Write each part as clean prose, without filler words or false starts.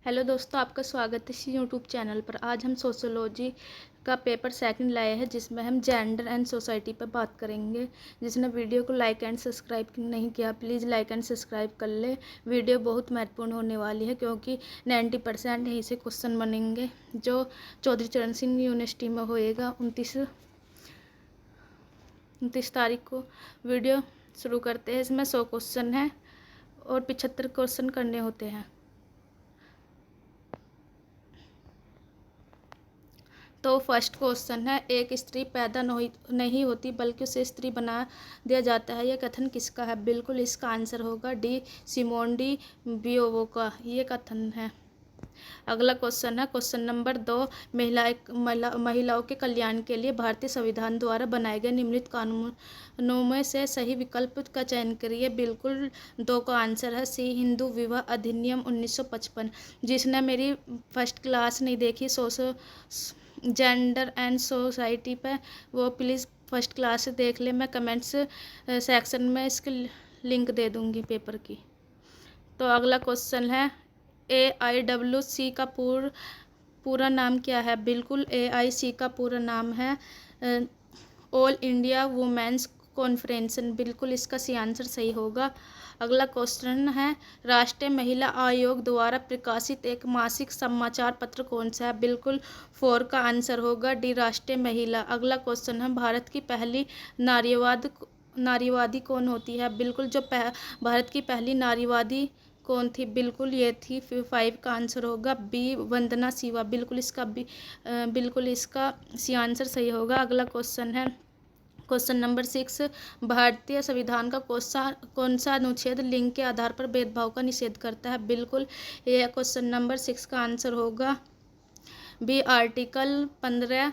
Hello दोस्तों, आपका स्वागत है इस यूट्यूब चैनल पर। आज हम सोशियोलॉजी का पेपर सेकंड लाए हैं, जिसमें हम जेंडर एंड सोसाइटी पर बात करेंगे। जिसने वीडियो को लाइक एंड सब्सक्राइब नहीं किया, प्लीज़ लाइक एंड सब्सक्राइब कर ले। वीडियो बहुत महत्वपूर्ण होने वाली है, क्योंकि 90% यहीं से क्वेश्चन बनेंगे, जो चौधरी चरण सिंह यूनिवर्सिटी में होएगा 29 तारीख को। वीडियो शुरू करते हैं। इसमें 100 क्वेश्चन हैं और 75 क्वेश्चन करने होते हैं। तो फर्स्ट क्वेश्चन है, एक स्त्री पैदा नहीं होती बल्कि उसे स्त्री बना दिया जाता है, यह कथन किसका है? बिल्कुल इसका आंसर होगा डी, सिमोन डी बियोवो का ये कथन है। अगला क्वेश्चन है क्वेश्चन नंबर 2, महिलाओं के कल्याण के लिए भारतीय संविधान द्वारा बनाए गए निम्नलिखित कानूनों में से सही विकल्प का चयन करिए। बिल्कुल 2 का आंसर है सी, हिंदू विवाह अधिनियम 1955। जिसने मेरी फर्स्ट क्लास नहीं देखी जेंडर एंड सोसाइटी पे, वो प्लीज़ फर्स्ट क्लास से देख ले। मैं कमेंट्स सेक्शन में इसकी लिंक दे दूँगी पेपर की। तो अगला क्वेश्चन है, AIWC का पूरा नाम क्या है? बिल्कुल AIC का पूरा नाम है ऑल इंडिया वुमेन्स कॉन्फ्रेंशन। बिल्कुल इसका सी आंसर सही होगा। अगला क्वेश्चन है, राष्ट्रीय महिला आयोग द्वारा प्रकाशित एक मासिक समाचार पत्र कौन सा है? बिल्कुल 4 का आंसर होगा डी, राष्ट्रीय महिला। अगला क्वेश्चन है, भारत की पहली नारीवादी कौन होती है? बिल्कुल भारत की पहली नारीवादी कौन थी? बिल्कुल ये थी 5 का आंसर होगा बी, वंदना शिवा। बिल्कुल इसका सी आंसर सही होगा। अगला क्वेश्चन है क्वेश्चन नंबर 6, भारतीय संविधान का कौन सा अनुच्छेद लिंग के आधार पर भेदभाव का निषेध करता है? बिल्कुल ये क्वेश्चन नंबर 6 का आंसर होगा बी, आर्टिकल 15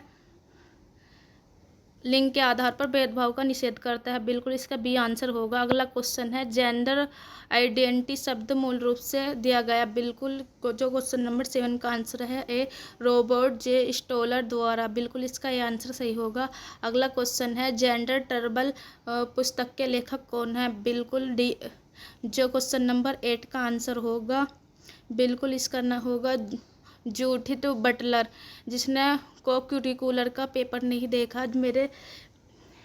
लिंग के आधार पर भेदभाव का निषेध करता है। बिल्कुल इसका बी आंसर होगा। अगला क्वेश्चन है, जेंडर आइडेंटिटी शब्द मूल रूप से दिया गया। बिल्कुल जो क्वेश्चन नंबर 7 का आंसर है ए, रॉबर्ट जे स्टोलर द्वारा। बिल्कुल इसका ये आंसर सही होगा। अगला क्वेश्चन है, जेंडर टर्बल पुस्तक के लेखक कौन है? बिल्कुल डी, जो क्वेश्चन नंबर 8 का आंसर होगा। बिल्कुल इसका ना होगा जूडिथ बटलर। जिसने को-क्यूरिकुलर का पेपर नहीं देखा,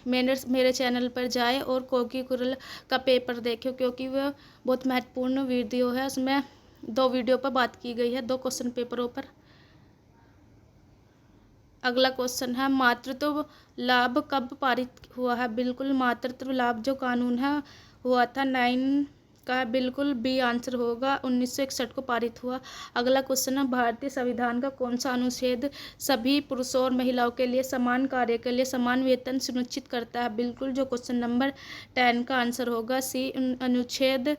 मेरे चैनल पर जाए और को-क्यूरिकुलर का पेपर देखे, क्योंकि वह बहुत महत्वपूर्ण वीडियो है। उसमें 2 वीडियो पर बात की गई है, 2 क्वेश्चन पेपरों पर। अगला क्वेश्चन है, मातृत्व लाभ कब पारित हुआ है? बिल्कुल मातृत्व लाभ जो कानून है हुआ था 9 का। बिल्कुल बी आंसर होगा, 1961 को पारित हुआ। अगला क्वेश्चन है, भारतीय संविधान का कौन सा अनुच्छेद सभी पुरुषों और महिलाओं के लिए समान कार्य के लिए समान वेतन सुनिश्चित करता है? बिल्कुल जो क्वेश्चन नंबर 10 का आंसर होगा सी, अनुच्छेद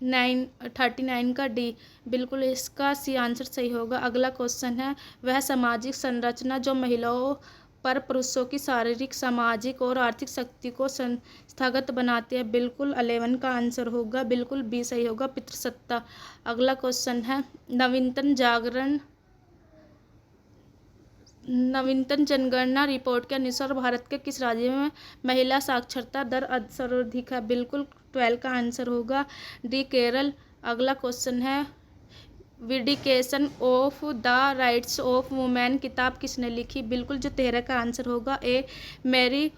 39 का डी। बिल्कुल इसका सी आंसर सही होगा। अगला क्वेश्चन है, वह सामाजिक संरचना जो महिलाओं पर पुरुषों की शारीरिक, सामाजिक और आर्थिक शक्ति को संस्थागत बनाती है? बिल्कुल 11 का आंसर होगा। बिल्कुल बी सही होगा, पितृसत्ता। अगला क्वेश्चन है, नवीनतम जनगणना रिपोर्ट के अनुसार भारत के किस राज्य में महिला साक्षरता दर सर्वाधिक है? बिल्कुल 12 का आंसर होगा डी, केरल। अगला क्वेश्चन है, vindication of the rights of women किताब किसने लिखी? बिल्कुल जो 13 का आंसर होगा ए, मैरी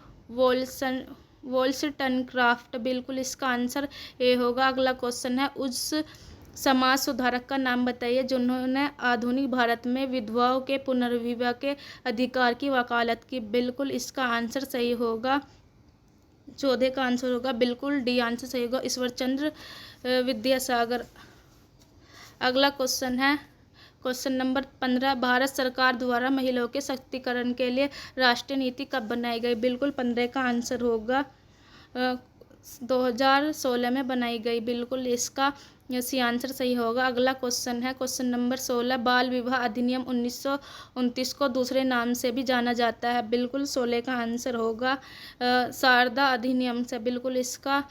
वोल्सटनक्राफ्ट। बिल्कुल इसका आंसर ए होगा। अगला क्वेश्चन है, उस समाज सुधारक का नाम बताइए जिन्होंने आधुनिक भारत में विधवाओं के पुनर्विवाह के अधिकार की वकालत की? बिल्कुल इसका आंसर सही होगा, 14 का आंसर होगा। बिल्कुल डी आंसर सही होगा, ईश्वरचंद्र विद्यासागर। अगला क्वेश्चन है क्वेश्चन नंबर 15, भारत सरकार द्वारा महिलाओं के सशक्तिकरण के लिए राष्ट्रीय नीति कब बनाई गई? बिल्कुल 15 का आंसर होगा 2016 में बनाई गई। बिल्कुल इसका सी आंसर सही होगा। अगला क्वेश्चन है क्वेश्चन नंबर 16, बाल विवाह अधिनियम 1929 को दूसरे नाम से भी जाना जाता है? बिल्कुल 16 का आंसर होगा शारदा अधिनियम से। बिल्कुल इसका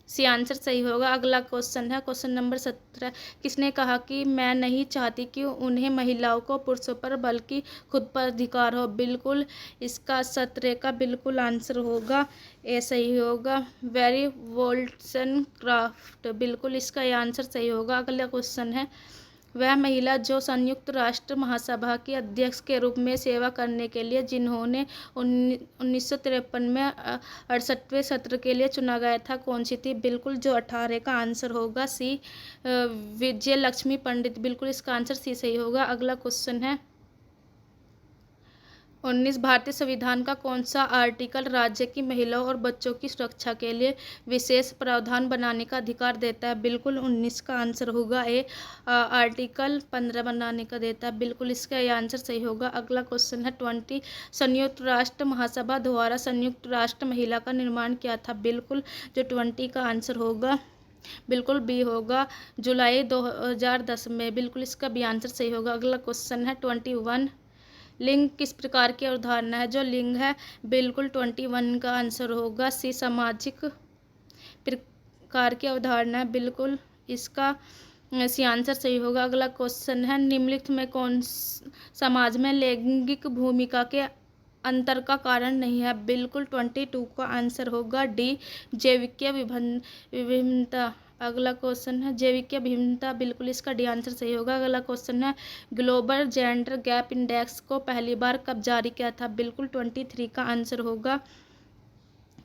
सी आंसर सही होगा। अगला क्वेश्चन है क्वेश्चन नंबर 17, किसने कहा कि मैं नहीं चाहती कि उन्हें महिलाओं को पुरुषों पर बल्कि खुद पर अधिकार हो? बिल्कुल इसका 17 का बिल्कुल आंसर होगा ए सही होगा, वेरी वोल्सन क्राफ्ट। बिल्कुल इसका ये आंसर सही होगा। अगला क्वेश्चन है वह महिला जो संयुक्त राष्ट्र महासभा की अध्यक्ष के रूप में सेवा करने के लिए जिन्होंने 1953 में 68वें सत्र के लिए चुना गया था, कौन सी थी? बिल्कुल जो 18 का आंसर होगा सी विजय लक्ष्मी पंडित। बिल्कुल इसका आंसर सी सही होगा। अगला क्वेश्चन है 19 भारतीय संविधान का कौन सा आर्टिकल राज्य की महिलाओं और बच्चों की सुरक्षा के लिए विशेष प्रावधान बनाने का अधिकार देता है? बिल्कुल 19 का आंसर होगा ए। आर्टिकल 15 बनाने का देता है। बिल्कुल इसका ये आंसर सही होगा। अगला क्वेश्चन है 20 संयुक्त राष्ट्र महासभा द्वारा संयुक्त राष्ट्र महिला का निर्माण किया था? बिल्कुल जो 20 का आंसर होगा बिल्कुल बी होगा, जुलाई 2010 में। बिल्कुल इसका भी आंसर सही होगा। अगला क्वेश्चन है 21 लिंग किस प्रकार की अवधारणा है? जो लिंग है बिल्कुल 21 का आंसर होगा सी सामाजिक प्रकार की अवधारणा है। बिल्कुल इसका सी आंसर सही होगा। अगला क्वेश्चन है निम्नलिखित में कौन समाज में लैंगिक भूमिका के अंतर का कारण नहीं है? बिल्कुल 22 का आंसर होगा डी जैविक विभिन्नता। अगला क्वेश्चन है जैविक भिन्नता। बिल्कुल इसका डी आंसर सही होगा। अगला क्वेश्चन है ग्लोबल जेंडर गैप इंडेक्स को पहली बार कब जारी किया था? बिल्कुल 23 का आंसर होगा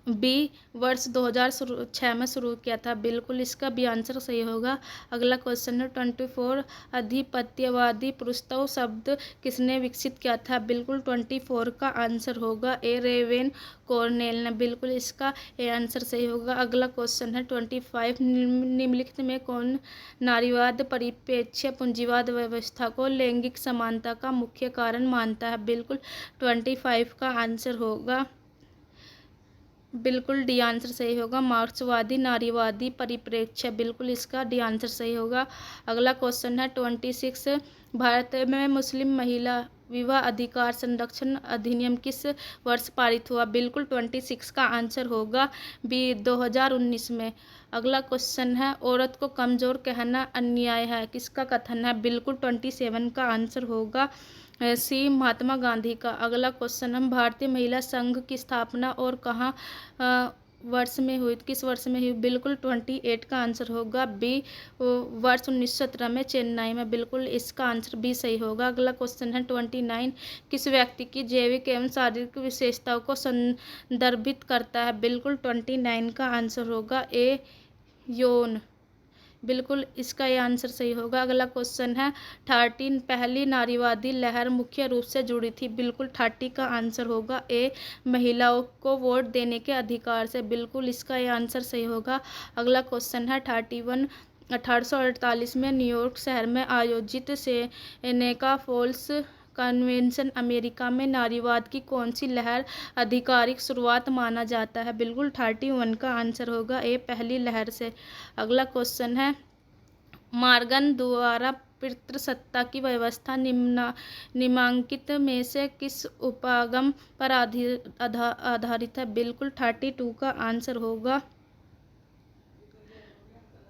बी वर्ष 2006 में शुरू किया था। बिल्कुल इसका भी आंसर सही होगा। अगला क्वेश्चन है 24 अधिपत्यवादी पुरुषत्व शब्द किसने विकसित किया था? बिल्कुल 24 का आंसर होगा ए रेवेन कॉर्नेल ने। बिल्कुल इसका ए आंसर सही होगा। अगला क्वेश्चन है 25 निम्नलिखित में कौन नारीवाद परिप्रेक्ष्य पूंजीवाद व्यवस्था को लैंगिक समानता का मुख्य कारण मानता है? बिल्कुल 25 का आंसर होगा बिल्कुल डी आंसर सही होगा, मार्क्सवादी नारीवादी परिप्रेक्ष्य। बिल्कुल इसका डी आंसर सही होगा। अगला क्वेश्चन है 26 भारत में मुस्लिम महिला विवाह अधिकार संरक्षण अधिनियम किस वर्ष पारित हुआ? बिल्कुल 26 का आंसर होगा बी 2019 में। अगला क्वेश्चन है औरत को कमजोर कहना अन्याय है, किसका कथन है? बिल्कुल 27 का आंसर होगा सी महात्मा गांधी का। अगला क्वेश्चन हम भारतीय महिला संघ की स्थापना और कहाँ वर्ष में हुई, किस वर्ष में हुई? बिल्कुल 28 का आंसर होगा बी वर्ष 1917 में चेन्नई में। बिल्कुल इसका आंसर बी सही होगा। अगला क्वेश्चन है 29 किस व्यक्ति की जैविक एवं शारीरिक विशेषताओं को संदर्भित करता है? बिल्कुल 29 का आंसर होगा ए यौन। बिल्कुल इसका ये आंसर सही होगा। अगला क्वेश्चन है 13 पहली नारीवादी लहर मुख्य रूप से जुड़ी थी? बिल्कुल 30 का आंसर होगा ए महिलाओं को वोट देने के अधिकार से। बिल्कुल इसका ये आंसर सही होगा। अगला क्वेश्चन है 31 1848 में न्यूयॉर्क शहर में आयोजित सेनेका फॉल्स कन्वेंशन अमेरिका में नारीवाद की कौन सी लहर आधिकारिक शुरुआत माना जाता है? बिल्कुल 31 का आंसर होगा ए पहली लहर से। अगला क्वेश्चन है मार्गन द्वारा पितृसत्ता की व्यवस्था निम्नांकित में से किस उपागम पर आधारित है? बिल्कुल 32 का आंसर होगा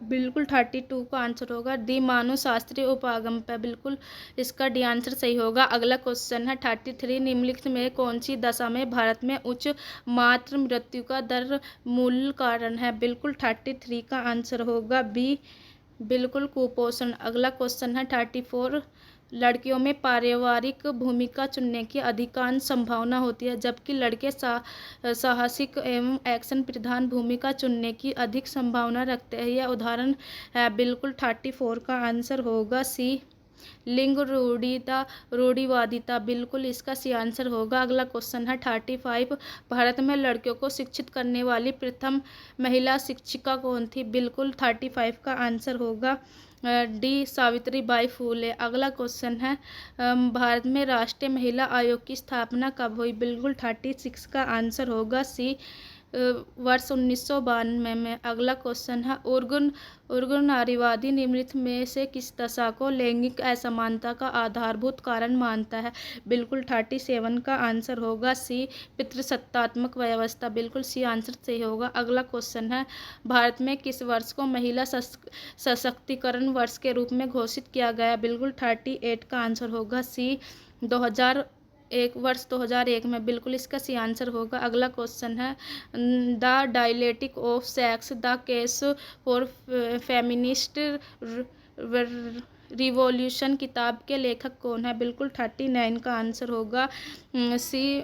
बिल्कुल 32 का आंसर होगा डी मानवशास्त्रीय उपागम पर। बिल्कुल इसका डी आंसर सही होगा। अगला क्वेश्चन है 33 निम्नलिखित में कौन सी दशा में भारत में उच्च मातृ मृत्यु का दर मूल कारण है? बिल्कुल 33 का आंसर होगा बी बिल्कुल कुपोषण। अगला क्वेश्चन है 34 लड़कियों में पारिवारिक भूमिका चुनने की अधिकांश संभावना होती है जबकि लड़के साहसिक एवं एक्शन प्रधान भूमिका चुनने की अधिक संभावना रखते हैं। यह उदाहरण है? बिल्कुल 34 का आंसर होगा सी लिंग रूढ़िवादिता। बिल्कुल इसका सी आंसर होगा। अगला क्वेश्चन है 35 भारत में लड़कियों को शिक्षित करने वाली प्रथम महिला शिक्षिका कौन थी? बिल्कुल 35 का आंसर होगा डी सावित्रीबाई फूले। अगला क्वेश्चन है भारत में राष्ट्रीय महिला आयोग की स्थापना कब हुई? बिल्कुल 36 का आंसर होगा सी वर्ष 1992 में। अगला क्वेश्चन है उर्गुन नारीवादी निम्नलिखित में से किस दशा को लैंगिक असमानता का आधारभूत कारण मानता है? बिल्कुल 37 का आंसर होगा सी पितृसत्तात्मक व्यवस्था। बिल्कुल सी आंसर सही होगा। अगला क्वेश्चन है भारत में किस वर्ष को महिला सशक्तिकरण वर्ष के रूप में घोषित किया गया? बिल्कुल 38 का आंसर होगा सी 2001 में। बिल्कुल इसका सी आंसर होगा। अगला क्वेश्चन है the dialectic of sex the case for feminist revolution किताब के लेखक कौन है? बिल्कुल 39 का आंसर होगा सी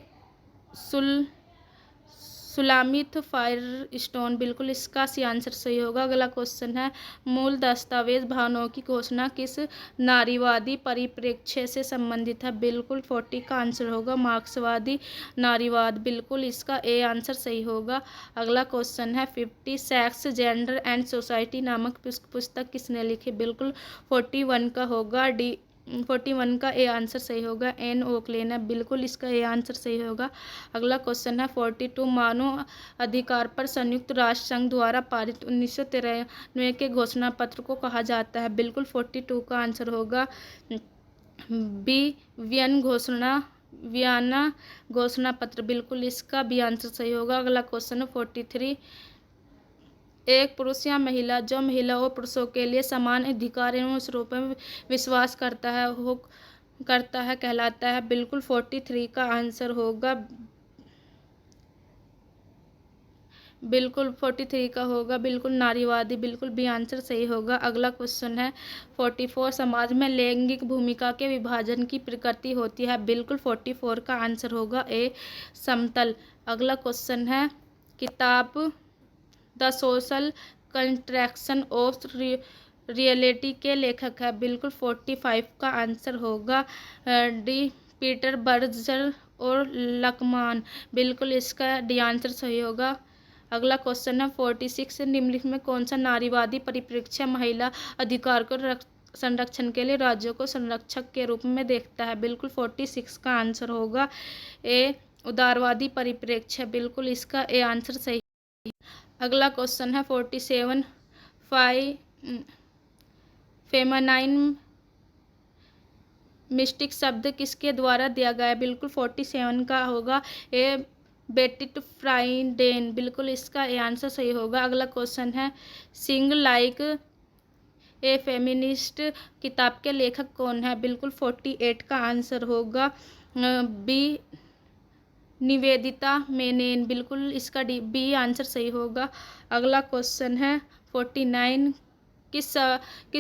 सुल सुलामित फायरस्टोन। बिल्कुल इसका सी आंसर सही होगा। अगला क्वेश्चन है, मूल दस्तावेज भावनाओं की घोषणा किस नारीवादी परिप्रेक्ष्य से संबंधित है? बिल्कुल 40 का आंसर होगा मार्क्सवादी नारीवाद। बिल्कुल इसका ए आंसर सही होगा। अगला क्वेश्चन है 50, सेक्स जेंडर एंड सोसाइटी नामक पुस्तक किसने लिखी? बिल्कुल 41 का होगा 41 का ए आंसर सही होगा एन ओकलेन है। बिल्कुल इसका ए आंसर सही होगा। अगला क्वेश्चन है 42, मानव अधिकार पर संयुक्त राष्ट्र संघ द्वारा पारित 1993 के घोषणा पत्र को कहा जाता है? बिल्कुल 42 का आंसर होगा बी वियना घोषणा पत्र। बिल्कुल इसका बी आंसर सही होगा। अगला क्वेश्चन है 43, एक पुरुष या महिला जो महिला और पुरुषों के लिए समान अधिकार एवं अवसरों में विश्वास करता है कहलाता है? बिल्कुल 43 का आंसर होगा। बिल्कुल 43 का होगा बिल्कुल नारीवादी। बिल्कुल बी आंसर सही होगा। अगला क्वेश्चन है 44, समाज में लैंगिक भूमिका के विभाजन की प्रकृति होती है? बिल्कुल 44 का आंसर होगा ए समतल। अगला क्वेश्चन है, किताब the social contraction of reality के लेखक है? बिल्कुल 45 का आंसर होगा डी पीटर बर्जर और लकमान। बिल्कुल इसका डी आंसर सही होगा। अगला क्वेश्चन है 46, निम्नलिखित में कौन सा नारीवादी परिप्रेक्ष्य महिला अधिकार को संरक्षण के लिए राज्यों को संरक्षक के रूप में देखता है? बिल्कुल 46 का आंसर होगा ए उदारवादी परिप्रेक्ष्य। बिल्कुल इसका ए आंसर सही। अगला क्वेश्चन है 47, फेमनाइन मिस्टिक शब्द किसके द्वारा दिया गया है? बिल्कुल 47 का होगा ए बेटिट फ्राइडेन। बिल्कुल इसका ए आंसर सही होगा। अगला क्वेश्चन है, सिंग लाइक ए फेमिनिस्ट किताब के लेखक कौन है? बिल्कुल 48 का आंसर होगा बी निवेदिता मेनन। बिल्कुल इसका बी आंसर सही होगा। अगला क्वेश्चन है 49, किस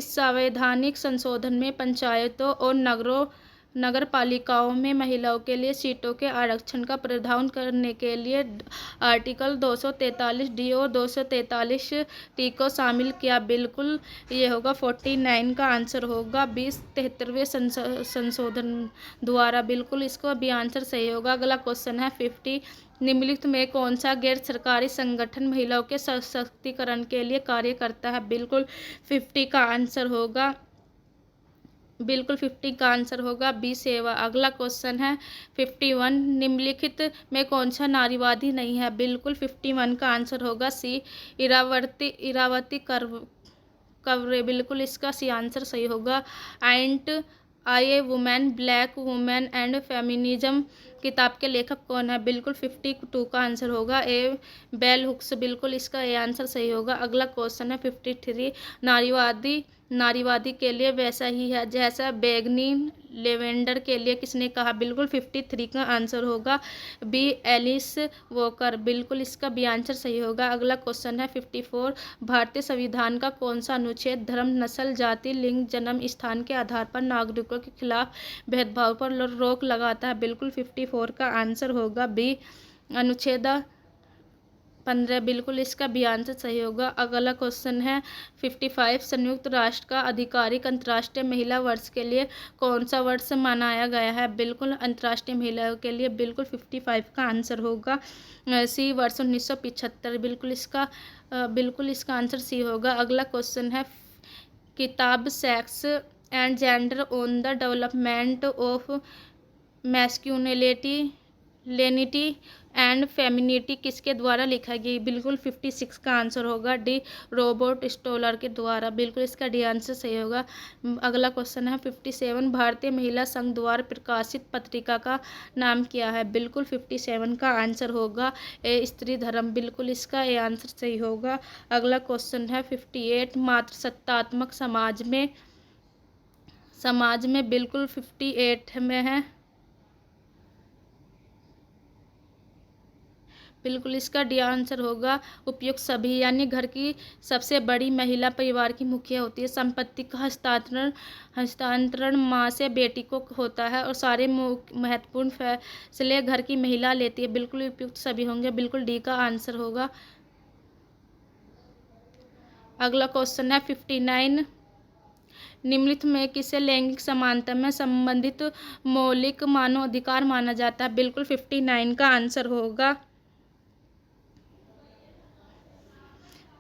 संवैधानिक संशोधन में पंचायतों और नगर पालिकाओं में महिलाओं के लिए सीटों के आरक्षण का प्रावधान करने के लिए आर्टिकल 243 डी और 243 टी को शामिल किया? बिल्कुल ये होगा 49 का आंसर होगा 73वें संशोधन द्वारा। बिल्कुल इसको भी आंसर सही होगा। अगला क्वेश्चन है 50, निम्नलिखित में कौन सा गैर सरकारी संगठन महिलाओं के सशक्तिकरण के लिए कार्य करता है? बिल्कुल 50 का आंसर होगा। बिल्कुल 50 का आंसर होगा बी सेवा। अगला क्वेश्चन है 51, निम्नलिखित में कौन सा नारीवादी नहीं है? बिल्कुल 51 का आंसर होगा सी इरावती कवरे। बिल्कुल इसका सी आंसर सही होगा। Ain't I a women, black women and feminism किताब के लेखक कौन है? बिल्कुल 52 का आंसर होगा ए बेल हुक्स। बिल्कुल इसका ए आंसर सही होगा। अगला क्वेश्चन है 53, नारीवादी के लिए वैसा ही है जैसा बैगनी लेवेंडर के लिए किसने कहा? बिल्कुल 53 का आंसर होगा बी एलिस वॉकर। बिल्कुल इसका बी आंसर सही होगा। अगला क्वेश्चन है 54, भारतीय संविधान का कौन सा अनुच्छेद धर्म, नस्ल, जाति, लिंग, जन्म स्थान के आधार पर नागरिकों के खिलाफ भेदभाव पर रोक लगाता है? बिल्कुल 54 का आंसर होगा बी अनुच्छेद 15। बिल्कुल इसका भी आंसर सही होगा। अगला क्वेश्चन है 55, संयुक्त राष्ट्र का आधिकारिक अंतर्राष्ट्रीय महिला वर्ष के लिए कौन सा वर्ष मनाया गया है? बिल्कुल अंतर्राष्ट्रीय महिलाओं के लिए। बिल्कुल 55 का आंसर होगा सी वर्ष 1975। बिल्कुल इसका आंसर सी होगा। अगला क्वेश्चन है, किताब sex and gender on the development of masculinity lenity and femininity किसके द्वारा लिखा गया? बिल्कुल 56 का आंसर होगा डी रॉबर्ट स्टोलर के द्वारा। बिल्कुल इसका डी आंसर सही होगा। अगला क्वेश्चन है 57, भारतीय महिला संघ द्वारा प्रकाशित पत्रिका का नाम क्या है? बिल्कुल 57 का आंसर होगा ए स्त्री धर्म। बिल्कुल इसका ए आंसर सही होगा। अगला क्वेश्चन है 58, मातृसत्तात्मक समाज में बिल्कुल 58 में है बिल्कुल इसका डी आंसर होगा उपयुक्त सभी, यानी घर की सबसे बड़ी महिला परिवार की मुखिया होती है। संपत्ति का हस्तांतरण माँ से बेटी को होता है और सारे महत्वपूर्ण फैसले घर की महिला लेती है। बिल्कुल उपयुक्त सभी होंगे, बिल्कुल डी का आंसर होगा। अगला क्वेश्चन है 59। निम्नलिखित में किसे लैंगिक समानता में संबंधित मौलिक मानव अधिकार माना जाता है? बिल्कुल 59 का आंसर होगा।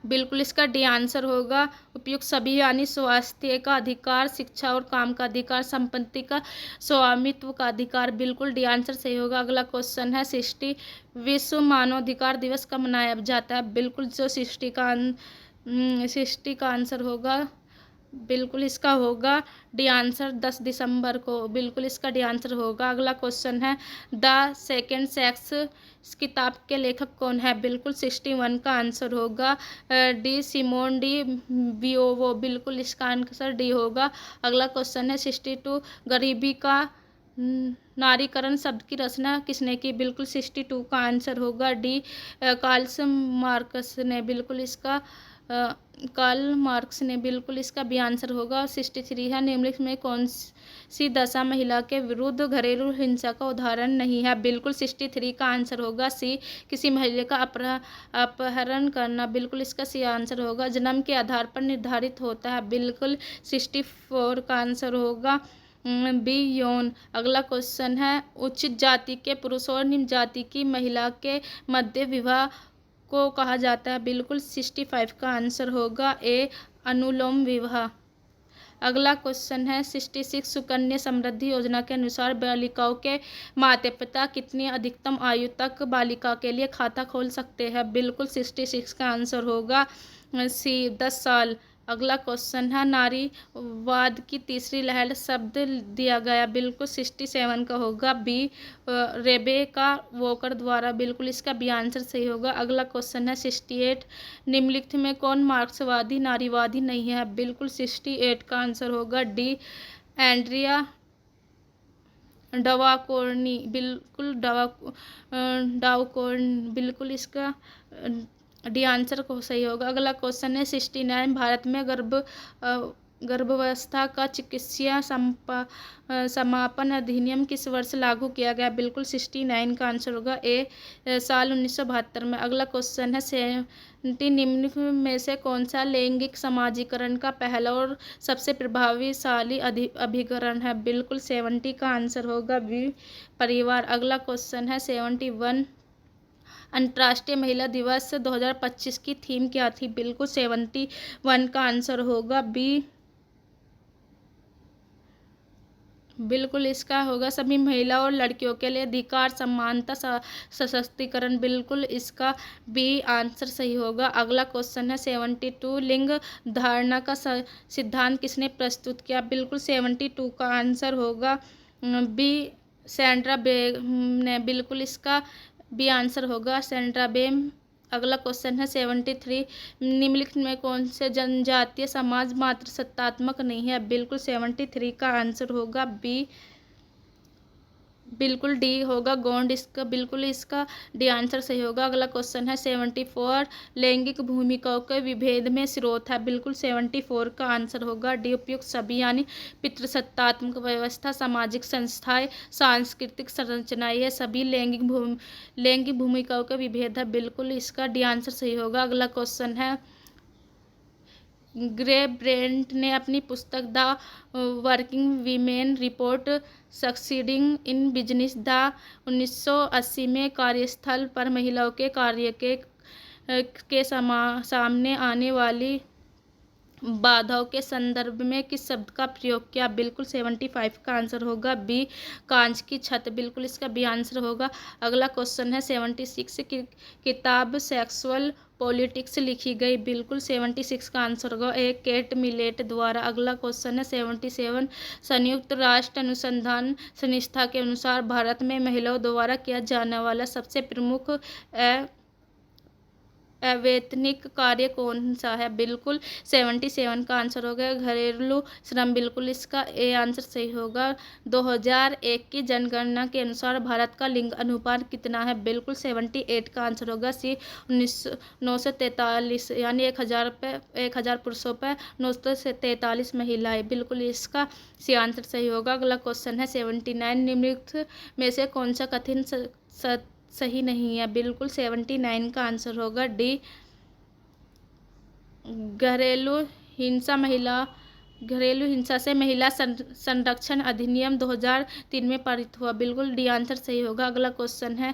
बिल्कुल इसका डी आंसर होगा उपयुक्त सभी, यानी स्वास्थ्य का अधिकार, शिक्षा और काम का अधिकार, संपत्ति का स्वामित्व का अधिकार। बिल्कुल डी आंसर सही होगा। अगला क्वेश्चन है 60। विश्व मानवाधिकार दिवस कब मनाया जाता है? बिल्कुल जो 60 का आंसर होगा, बिल्कुल इसका होगा डी आंसर 10 दिसंबर को। बिल्कुल इसका डी आंसर होगा। अगला क्वेश्चन है द सेकेंड सेक्स इस किताब के लेखक कौन है? बिल्कुल 61 का आंसर होगा डी सिमोन डी बियोवो। बिल्कुल इसका आंसर डी होगा। अगला क्वेश्चन है 62। गरीबी का नारीकरण शब्द की रचना किसने की? बिल्कुल 62 का आंसर होगा डी कार्ल मार्क्स ने। बिल्कुल इसका कार्ल मार्क्स ने। बिल्कुल इसका भी आंसर होगा। 63 है निम्नलिखित में कौन सी दशा महिला के विरुद्ध घरेलू हिंसा का उदाहरण नहीं है? बिल्कुल 63 का आंसर होगा सी, किसी महिला का अपहरण करना। बिल्कुल इसका सी आंसर होगा। जन्म के आधार पर निर्धारित होता है। बिल्कुल 64 का आंसर होगा बी यौन। अगला क्वेश्चन है उच्च जाति के पुरुष और निम्न जाति की महिला के मध्य विवाह को कहा जाता है? बिल्कुल 65 का आंसर होगा ए अनुलोम विवाह। अगला क्वेश्चन है 66। सुकन्या समृद्धि योजना के अनुसार बालिकाओं के माता पिता कितनी अधिकतम आयु तक बालिका के लिए खाता खोल सकते हैं? बिल्कुल 66 का आंसर होगा सी 10 साल। अगला क्वेश्चन है नारीवाद की तीसरी लहर शब्द दिया गया। बिल्कुल 67 का होगा बी रेबेका वॉकर द्वारा। बिल्कुल इसका भी आंसर सही होगा। अगला क्वेश्चन है 68। निम्नलिखित में कौन मार्क्सवादी नारीवादी नहीं है? बिल्कुल 68 का आंसर होगा डी एंड्रिया डावाकोर्नी। बिल्कुल डावाकोर्नी। बिल्कुल इसका डी आंसर को सही होगा। अगला क्वेश्चन है 69। भारत में गर्भावस्था का चिकित्सीय समापन अधिनियम किस वर्ष लागू किया गया? बिल्कुल 69 का आंसर होगा ए साल 1972 में। अगला क्वेश्चन है 70। निम्नलिखित में से कौन सा लैंगिक समाजीकरण का पहला और सबसे प्रभावशाली अभिकरण है? बिल्कुल 70 का आंसर होगा बी परिवार। अगला क्वेश्चन है 71। अंतर्राष्ट्रीय महिला दिवस 2025 की थीम क्या थी? बिल्कुल 71 का आंसर होगा बी। बिल्कुल इसका होगा सभी महिला और लड़कियों के लिए अधिकार, समानता, सशक्तिकरण। बिल्कुल इसका बी आंसर सही होगा। अगला क्वेश्चन है 72। लिंग धारणा का सिद्धांत किसने प्रस्तुत किया? बिल्कुल 72 का आंसर होगा बी सैंड्रा बेम ने। बिल्कुल इसका बी आंसर होगा सैंड्रा बेम। अगला क्वेश्चन है 73। निम्नलिखित में कौन से जनजातीय समाज मात्र सत्तात्मक नहीं है? बिल्कुल 73 का आंसर होगा बी। बिल्कुल डी होगा गोंड। इसका बिल्कुल इसका डी आंसर सही होगा। अगला क्वेश्चन है 74। लैंगिक भूमिकाओं के विभेद में स्रोत है? बिल्कुल 74 का आंसर होगा डी उपयुक्त सभी, यानी पितृसत्तात्मक व्यवस्था, सामाजिक संस्थाएं, सांस्कृतिक संरचनाएं, ये सभी लैंगिक भूमिकाओं के विभेद है। बिल्कुल इसका डी आंसर सही होगा। अगला क्वेश्चन है ग्रे ब्रेंट ने अपनी पुस्तक the working women report succeeding in business the 1980 में कार्यस्थल पर महिलाओं के कार्य के सामने आने वाली बाधाओं के संदर्भ में किस शब्द का प्रयोग किया? बिल्कुल 75 का आंसर होगा बी कांच की छत। बिल्कुल इसका बी आंसर होगा। अगला क्वेश्चन है 76 की किताब सेक्सुअल पॉलिटिक्स लिखी गई? बिल्कुल 76 का आंसर होगा ए केट मिलेट द्वारा। अगला क्वेश्चन है 77। संयुक्त राष्ट्र अनुसंधान संस्था के अनुसार भारत में महिलाओं द्वारा किया जाने वाला सबसे प्रमुख अवैतनिक कार्य कौन सा है? बिल्कुल 77 का आंसर होगा घरेलू श्रम, बिल्कुल इसका ए आंसर सही होगा। 2001 की जनगणना के अनुसार भारत का लिंग अनुपात कितना है? बिल्कुल 78 का आंसर होगा सी। 943 यानी 1000 पुरुषों पर 943 महिलाएं, बिल्कुल इसका सी आंसर सही होगा। अगला क्वेश्चन है 79 निम्नलिखित में से कौन सा कथन सही नहीं है? बिल्कुल 79 का आंसर होगा डी। घरेलू हिंसा से महिला संरक्षण अधिनियम 2003 में पारित हुआ, बिल्कुल डी आंसर सही होगा। अगला क्वेश्चन है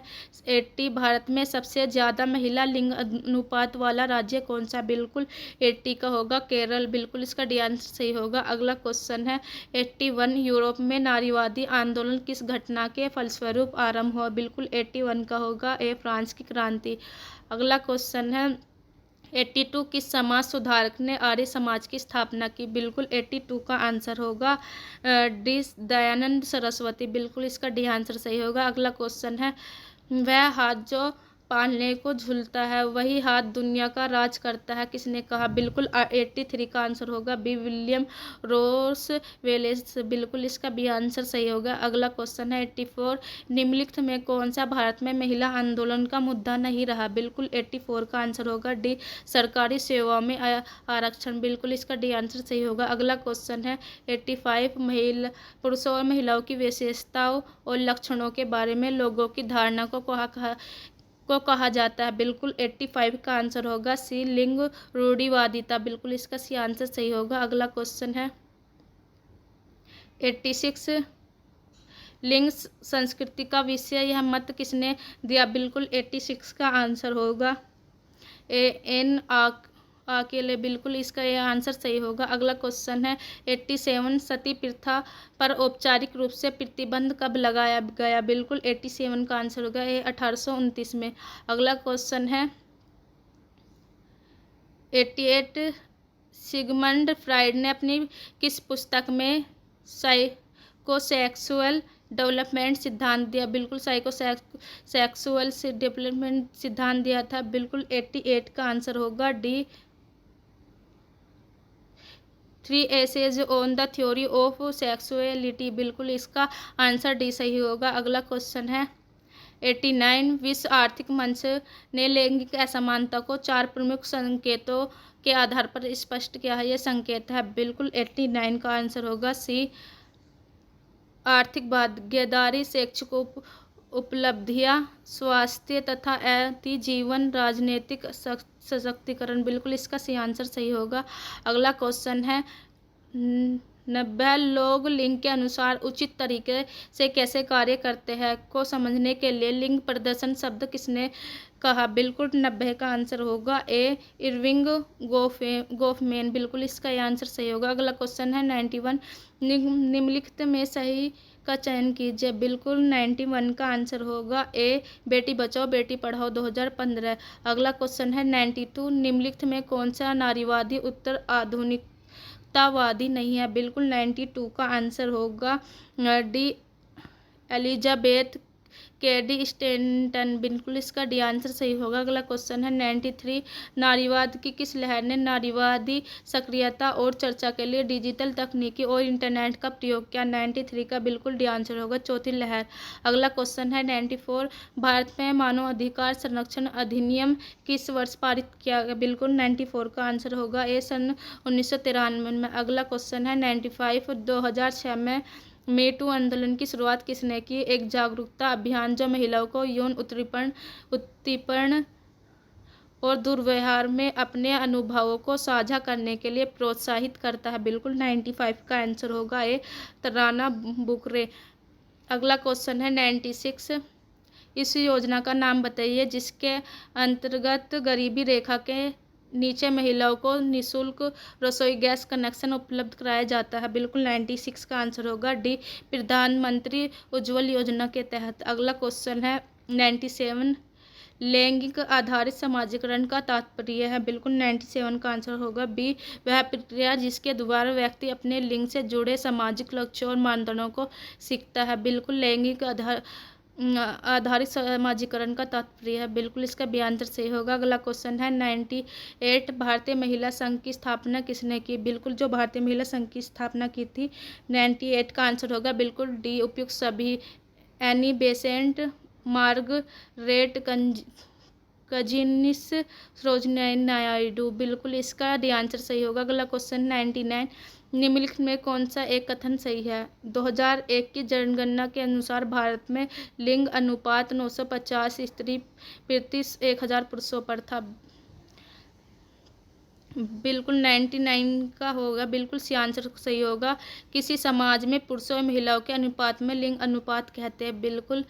80 भारत में सबसे ज़्यादा महिला लिंग अनुपात वाला राज्य कौन सा? बिल्कुल 80 का होगा केरल, बिल्कुल इसका डी आंसर सही होगा। अगला क्वेश्चन है 81 यूरोप में नारीवादी आंदोलन किस घटना के फलस्वरूप आरंभ हुआ? बिल्कुल 81 का होगा ए फ्रांस की क्रांति। अगला क्वेश्चन है 82 किस समाज सुधारक ने आर्य समाज की स्थापना की? बिल्कुल 82 का आंसर होगा डी दयानंद सरस्वती, बिल्कुल इसका डी आंसर सही होगा। अगला क्वेश्चन है वह हाथ जो पालने को झूलता है वही हाथ दुनिया का राज करता है, किसने कहा? बिल्कुल 83 का आंसर होगा बी विलियम रोस वेलेस, बिल्कुल इसका बी आंसर सही होगा। अगला क्वेश्चन है 84 निम्नलिखित में कौन सा भारत में महिला आंदोलन का मुद्दा नहीं रहा? बिल्कुल 84 का आंसर होगा डी सरकारी सेवाओं में आरक्षण, बिल्कुल इसका डी आंसर सही होगा। अगला क्वेश्चन है 85 पुरुषों और महिलाओं की विशेषताओं और लक्षणों के बारे में लोगों की धारणा को कहा जाता है? बिल्कुल 85 का आंसर होगा सी लिंग रूढ़िवादिता, बिल्कुल इसका सी आंसर सही होगा। अगला क्वेश्चन है 86 लिंग संस्कृति का विषय यह मत किसने दिया? बिल्कुल 86 का आंसर होगा ए एन अकेले, बिल्कुल इसका यह आंसर सही होगा। अगला क्वेश्चन है 87 सती प्रथा पर औपचारिक रूप से प्रतिबंध कब लगाया गया? बिल्कुल 87 का आंसर होगा ये 1829 में। अगला क्वेश्चन है 88 सिगमंड फ्राइड ने अपनी किस पुस्तक में साइकोसेक्सुअल डेवलपमेंट सिद्धांत दिया? बिल्कुल साइकोसेक्सुअल डेवलपमेंट सिद्धांत दिया था, बिल्कुल 88 का आंसर होगा the 3 essays on the theory of sexuality, बिल्कुल इसका आंसर डी सही होगा। अगला क्वेश्चन है 89 विश्व आर्थिक मंच ने लैंगिक असमानता को 4 प्रमुख संकेतों के आधार पर स्पष्ट किया है, यह संकेत है? बिल्कुल 89 का आंसर होगा सी आर्थिक भागीदारी, शैक्षिक उपलब्धियां, स्वास्थ्य तथा अति जीवन, राजनीतिक सशक्तिकरण, बिल्कुल इसका सी आंसर सही होगा। अगला क्वेश्चन है 90 लोग लिंग के अनुसार उचित तरीके से कैसे कार्य करते हैं को समझने के लिए लिंग प्रदर्शन शब्द किसने कहा? बिल्कुल 90 का आंसर होगा ए इरविंग गोफमैन, बिल्कुल इसका ये आंसर सही होगा। अगला क्वेश्चन है 91 निम्नलिखित में सही का चयन कीजिए, बिल्कुल 91 का आंसर होगा ए बेटी बचाओ बेटी पढ़ाओ 2015। अगला क्वेश्चन है 92 निम्नलिखित में कौन सा नारीवादी उत्तर आधुनिकतावादी नहीं है? बिल्कुल 92 का आंसर होगा डी एलिजाबेथ केडी स्टेंटन, बिल्कुल इसका डी आंसर सही होगा। अगला क्वेश्चन है 93 नारीवाद की किस लहर ने नारीवादी सक्रियता और चर्चा के लिए डिजिटल तकनीकी और इंटरनेट का प्रयोग किया? 93 का बिल्कुल डी आंसर होगा चौथी लहर। अगला क्वेश्चन है 94 भारत में मानव अधिकार संरक्षण अधिनियम किस वर्ष पारित किया गया? बिल्कुल 94 का आंसर होगा ए सन 1993 में। अगला क्वेश्चन है 95 2006 में मीटू आंदोलन की शुरुआत किसने की? एक जागरूकता अभियान जो महिलाओं को यौन उत्पीड़न और दुर्व्यवहार में अपने अनुभवों को साझा करने के लिए प्रोत्साहित करता है, बिल्कुल 95 का आंसर होगा ए तराना बुकरे। अगला क्वेश्चन है 96 इस योजना का नाम बताइए जिसके अंतर्गत गरीबी रेखा के नीचे महिलाओं को निःशुल्क रसोई गैस कनेक्शन उपलब्ध कराया जाता है, बिल्कुल 96 का आंसर होगा डी प्रधानमंत्री उज्ज्वल योजना के तहत। अगला क्वेश्चन है 97 लैंगिक आधारित समाजीकरण का तात्पर्य है, बिल्कुल 97 का आंसर होगा बी वह प्रक्रिया जिसके द्वारा व्यक्ति अपने लिंग से जुड़े सामाजिक लक्ष्यों और मानदंडों को सीखता है, बिल्कुल लैंगिक आधारित समाजीकरण का तात्पर्य है। बिल्कुल इसका भी आंसर सही होगा। अगला क्वेश्चन है 98 भारतीय महिला संघ की स्थापना किसने की? बिल्कुल जो भारतीय महिला संघ की स्थापना की थी 98 का आंसर होगा बिल्कुल डी उपयुक्त सभी। Annie Besant, Margaret Cousins, Sarojini Naidu. बिल्कुल इसका डी आंसर सही होगा। अगला क्वेश्चन 99 निम्नलिखित में कौन सा एक कथन सही है? 2001 की जनगणना के अनुसार भारत में लिंग अनुपात 950 स्त्री प्रति 1000 पुरुषों पर था। बिल्कुल 99 का होगा। बिल्कुल सी आंसर सही होगा। किसी समाज में पुरुषों और महिलाओं के अनुपात में लिंग अनुपात कहते हैं। बिल्कुल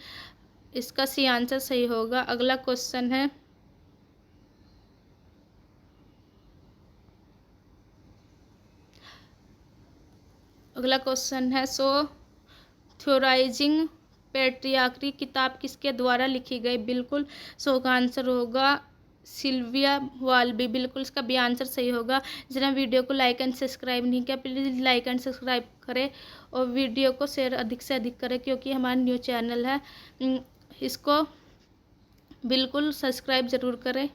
इसका सी आंसर सही होगा। अगला क्वेश्चन है सो थ्योराइजिंग पैट्रियार्की किताब किसके द्वारा लिखी गई? बिल्कुल सो का आंसर होगा सिल्विया वाल्बी। बिल्कुल इसका भी आंसर सही होगा। जिन्हें वीडियो को लाइक एंड सब्सक्राइब नहीं किया प्लीज़ लाइक एंड सब्सक्राइब करें और वीडियो को शेयर अधिक से अधिक करें क्योंकि हमारा न्यू चैनल है। इसको बिल्कुल सब्सक्राइब ज़रूर करें।